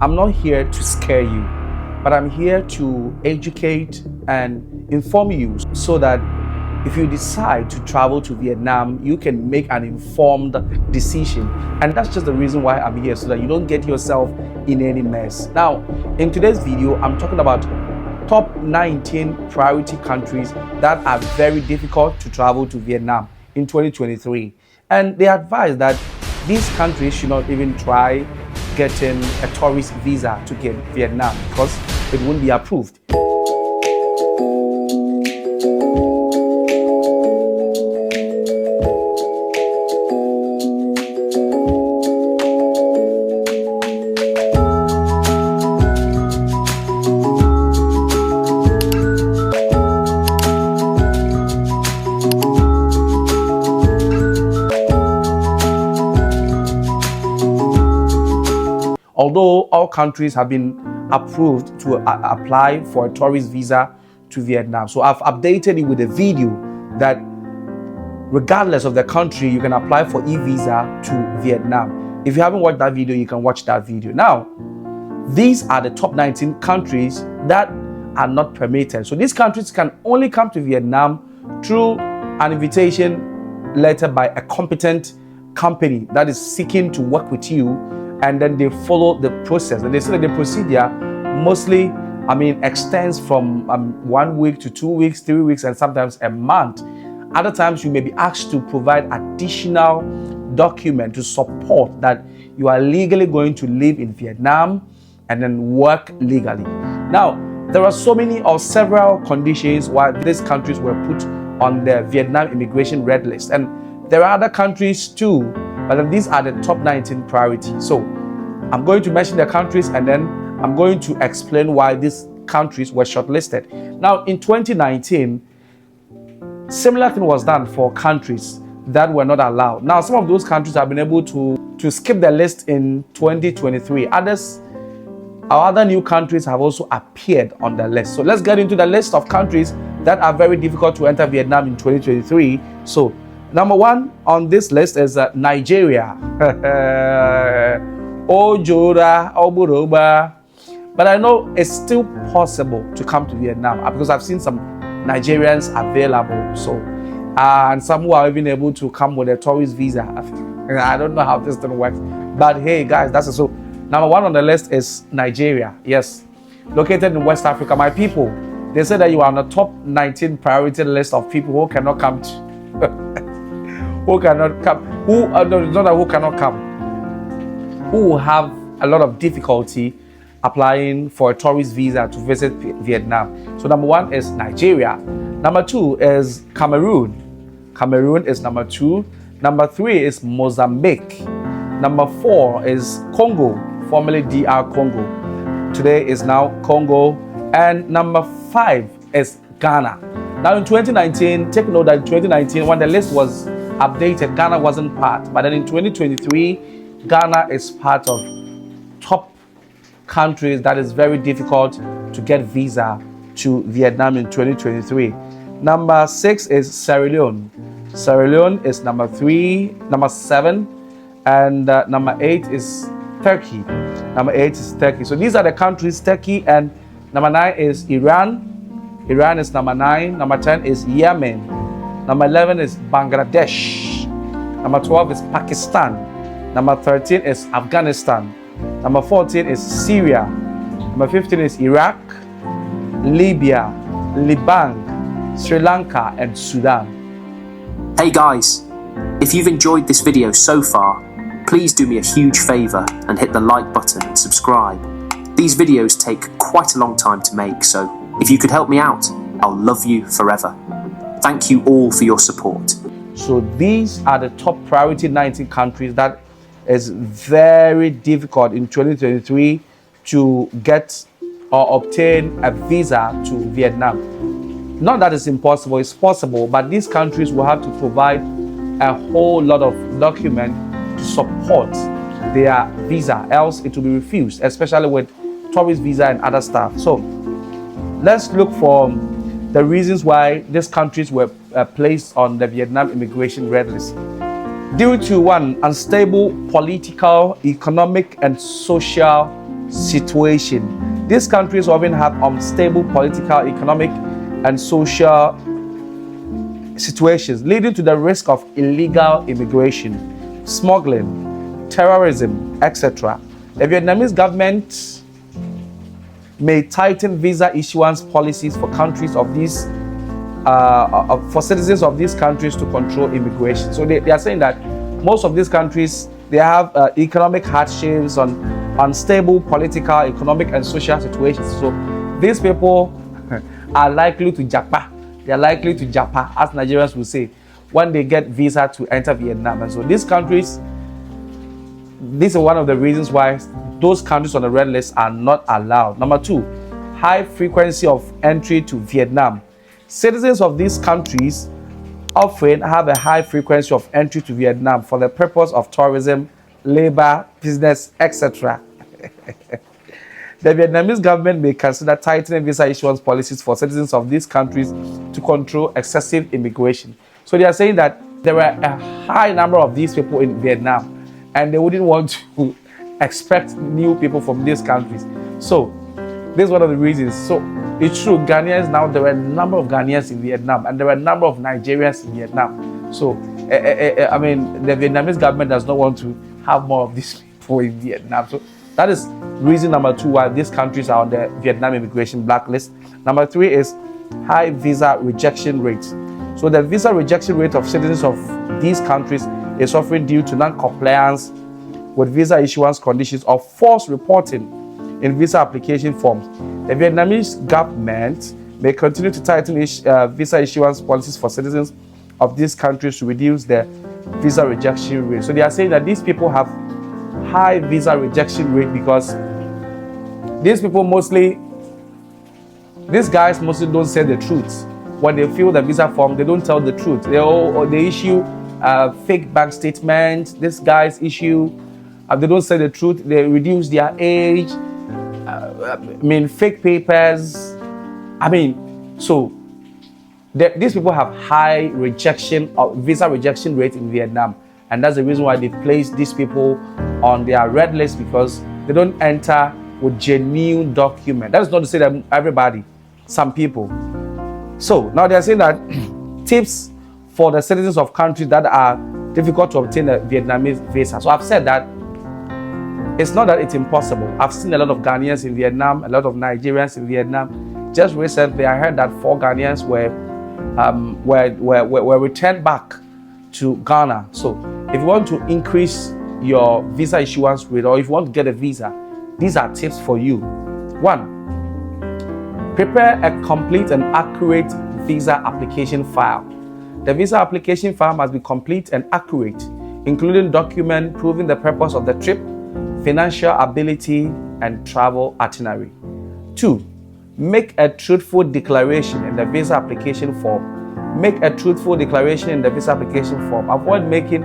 I'm not here to scare you, but I'm here to educate and inform you so that if you decide to travel to Vietnam, you can make an informed decision. And that's just the reason why I'm here, so that you don't get yourself in any mess. Now, in today's video, I'm talking about top 19 priority countries that are very difficult to travel to Vietnam in 2023. And they advise that these countries should not even try getting a tourist visa to get Vietnam because it won't be approved. Although all countries have been approved to apply for a tourist visa to Vietnam. So I've updated it with a video that regardless of the country, you can apply for e-visa to Vietnam. If you haven't watched that video, you can watch that video. Now, these are the top 19 countries that are not permitted. So these countries can only come to Vietnam through an invitation letter by a competent company that is seeking to work with you, and then they follow the process. And they say that the procedure mostly, extends from 1 week to 2 weeks, 3 weeks, and sometimes a month. Other times you may be asked to provide additional document to support that you are legally going to live in Vietnam and then work legally. Now, there are several conditions why these countries were put on the Vietnam immigration red list. And there are other countries too, but these are the top 19 priorities. So I'm going to mention the countries and then I'm going to explain why these countries were shortlisted. Now, in 2019, similar thing was done for countries that were not allowed. Now, some of those countries have been able to skip the list in 2023. Other new countries have also appeared on the list. So let's get into the list of countries that are very difficult to enter Vietnam in 2023. So number one on this list is Nigeria. Ojora, Oburoba. But I know it's still possible to come to Vietnam because I've seen some Nigerians available. So, and some who are even able to come with a tourist visa. I don't know how this thing works. But hey, guys, that's it. So number one on the list is Nigeria. Yes, located in West Africa. My people, they say that you are on the top 19 priority list of people who cannot come who cannot come, who cannot come, who will have a lot of difficulty applying for a tourist visa to visit Vietnam. So number one is Nigeria. Number two is Cameroon. Cameroon is number two. Number three is Mozambique. Number four is Congo, formerly DR Congo. Today is now Congo. And number five is Ghana. Now in 2019, take note that in 2019, when the list was updated, Ghana wasn't part. But then in 2023, Ghana is part of top countries that is very difficult to get visa to Vietnam in 2023. Number six is Sierra Leone. Sierra Leone is number seven, and number eight is Turkey. Number eight is Turkey. So these are the countries, Turkey, and number nine is Iran. Iran is number 9. Number 10 is Yemen. Number 11 is Bangladesh. Number 12 is Pakistan. Number 13 is Afghanistan. Number 14 is Syria. Number 15 is Iraq, Libya, Lebanon, Sri Lanka, and Sudan. Hey guys, if you've enjoyed this video so far, please do me a huge favor and hit the like button and subscribe. These videos take quite a long time to make, so if you could help me out, I'll love you forever. Thank you all for your support. So these are the top priority 19 countries that is very difficult in 2023 to get or obtain a visa to Vietnam. Not that it's impossible, it's possible, but these countries will have to provide a whole lot of document to support their visa, else it will be refused, especially with tourist visa and other stuff. So let's look for the reasons why these countries were placed on the Vietnam immigration red list. Due to one, unstable political, economic, and social situation. These countries often have unstable political, economic, and social situations, leading to the risk of illegal immigration, smuggling, terrorism, etc. The Vietnamese government may tighten visa issuance policies for countries of these, for citizens of these countries to control immigration. So they are saying that most of these countries, they have economic hardships, on unstable political, economic, and social situations. So these people are likely to japa. They are likely to japa, as Nigerians will say, when they get visa to enter Vietnam. And so these countries, this is one of the reasons why those countries on the red list are not allowed. Number two, high frequency of entry to Vietnam. Citizens of these countries often have a high frequency of entry to Vietnam for the purpose of tourism, labor, business, etc. The Vietnamese government may consider tightening visa issuance policies for citizens of these countries to control excessive immigration. So they are saying that there are a high number of these people in Vietnam, and they wouldn't want to expect new people from these countries. So this is one of the reasons. So it's true, Ghanaians now, there are a number of Ghanaians in Vietnam, and there are a number of Nigerians in Vietnam. So, I mean, the Vietnamese government does not want to have more of these people in Vietnam. So that is reason number two why these countries are on the Vietnam immigration blacklist. Number three is high visa rejection rate. So the visa rejection rate of citizens of these countries is often due to non-compliance with visa issuance conditions or false reporting in visa application forms. The Vietnamese government may continue to tighten visa issuance policies for citizens of these countries to reduce their visa rejection rate. So they are saying that these people have high visa rejection rate because these guys mostly don't say the truth. When they fill the visa form, they don't tell the truth. They issue fake bank statements. These guys issue, they don't say the truth. They reduce their age. Fake papers. So these people have high visa rejection rate in Vietnam, and that's the reason why they placed these people on their red list, because they don't enter with genuine document. That is not to say that everybody, some people. So now they are saying that tips for the citizens of countries that are difficult to obtain a Vietnamese visa. So I've said that it's not that it's impossible. I've seen a lot of Ghanaians in Vietnam, a lot of Nigerians in Vietnam. Just recently, I heard that 4 Ghanaians were returned back to Ghana. So if you want to increase your visa issuance rate, or if you want to get a visa, these are tips for you. 1, prepare a complete and accurate visa application file. The visa application file must be complete and accurate, including documents proving the purpose of the trip, financial ability, and travel itinerary. 2, make a truthful declaration in the visa application form. Make a truthful declaration in the visa application form. Avoid making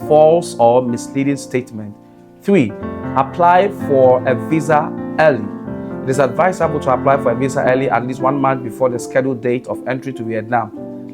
false or misleading statements. 3, apply for a visa early. It is advisable to apply for a visa early, at least 1 month before the scheduled date of entry to Vietnam.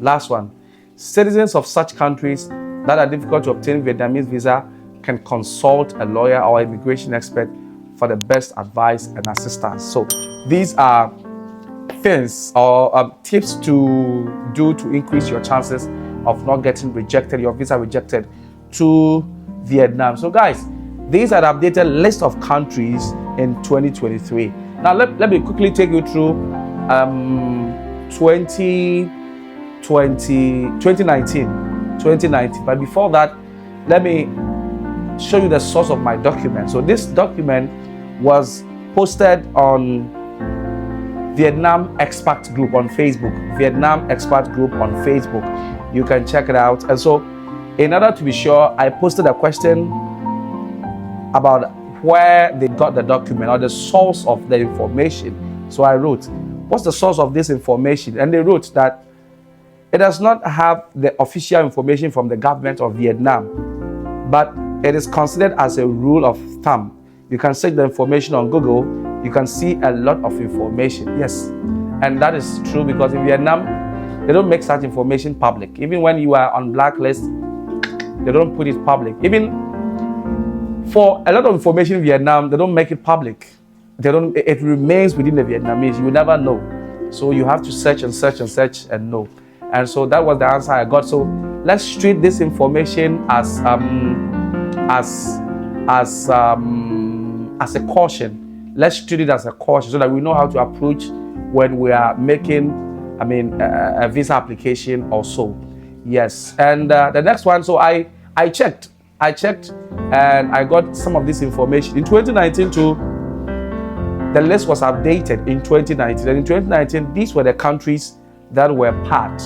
Last one, citizens of such countries that are difficult to obtain Vietnamese visa can consult a lawyer or immigration expert for the best advice and assistance. So these are things or tips to do to increase your chances of not getting rejected, your visa rejected to Vietnam. So guys, these are the updated list of countries in 2023. Now let me quickly take you through 2019. But before that, let me show you the source of my document. So this document was posted on Vietnam Expat Group on Facebook. Vietnam Expat Group on Facebook. You can check it out. And so, in order to be sure, I posted a question about where they got the document or the source of the information. So I wrote, what's the source of this information? And they wrote that it does not have the official information from the government of Vietnam, but it is considered as a rule of thumb. You can search the information on Google. You can see a lot of information. Yes, and that is true, because in Vietnam, they don't make such information public. Even when you are on blacklist, they don't put it public. Even for a lot of information in Vietnam, they don't make it public. they don't. It remains within the Vietnamese. You will never know. So you have to search and search and search and know. And so that was the answer I got. So let's treat this information as a caution. Let's treat it as a caution so that we know how to approach when we are making, a visa application or so. Yes. And the next one. So I checked, and I got some of this information in 2019 too. The list was updated in 2019, and in 2019, these were the countries that were part.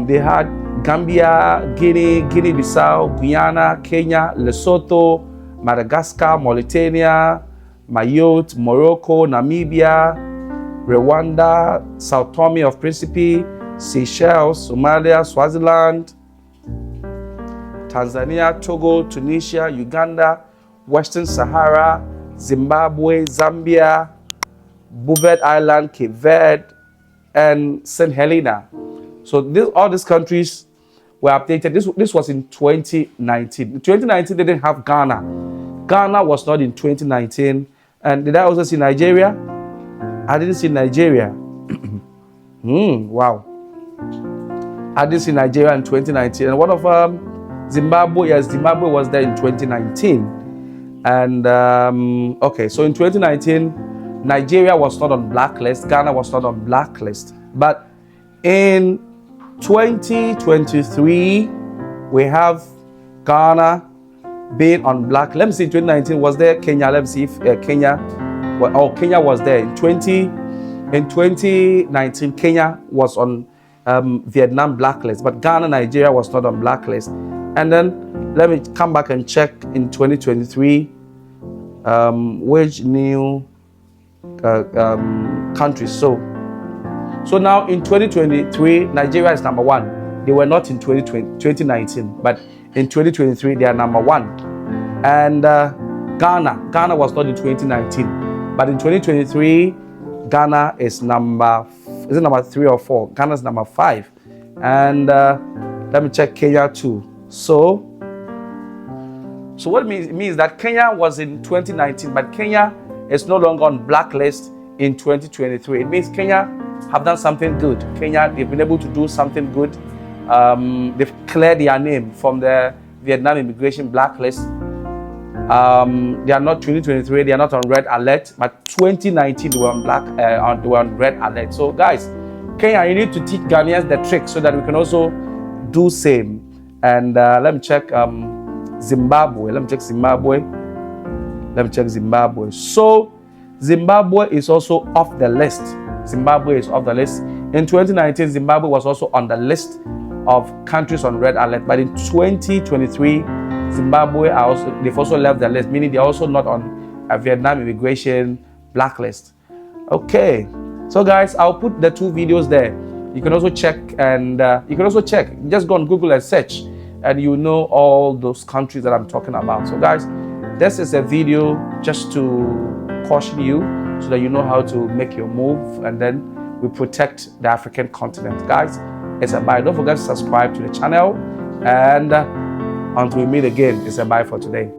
They had Gambia, Guinea-Bissau, Guyana, Kenya, Lesotho, Madagascar, Mauritania, Mayotte, Morocco, Namibia, Rwanda, Sao Tome of Principe, Seychelles, Somalia, Swaziland, Tanzania, Togo, Tunisia, Uganda, Western Sahara, Zimbabwe, Zambia, Bouvet Island, Cape Verde, and St. Helena. So all these countries were updated. This was in 2019. In 2019, they didn't have Ghana. Ghana was not in 2019. And did I also see Nigeria? I didn't see Nigeria. Wow. I didn't see Nigeria in 2019. And one of Zimbabwe, yes, Zimbabwe was there in 2019. And okay, so in 2019, Nigeria was not on blacklist, Ghana was not on blacklist. But in 2023, we have Ghana being on black. Let me see, 2019 was there Kenya. Let me see if Kenya was there. In 2019, Kenya was on Vietnam blacklist, but Ghana, Nigeria was not on blacklist. And then let me come back and check in 2023 which new countries. So now in 2023, Nigeria is number one. They were not in 2019, but in 2023 they are number one. And Ghana was not in 2019, but in 2023 Ghana is number 3 or 4? Ghana is number 5. And let me check Kenya too. So what it means that Kenya was in 2019, but Kenya is no longer on blacklist in 2023. It means Kenya have done something good. Kenya, they've been able to do something good. They've cleared their name from the Vietnam immigration blacklist. They are not 2023. They are not on red alert, but 2019 they were on they were on red alert. So guys, Kenya, you need to teach Ghanaians the trick so that we can also do same. And let me check Zimbabwe. Let me check Zimbabwe. So Zimbabwe is also off the list. Zimbabwe is off the list. In 2019, Zimbabwe was also on the list of countries on red alert. But in 2023, Zimbabwe they've also left the list, meaning they're also not on a Vietnam immigration blacklist. Okay. So guys, I'll put the 2 videos there. You can also check, and just go on Google and search, and you know all those countries that I'm talking about. So guys, this is a video just to caution you so that you know how to make your move, and then we protect the African continent. Guys, it's a bye. Don't forget to subscribe to the channel, and until we meet again, it's a bye for today.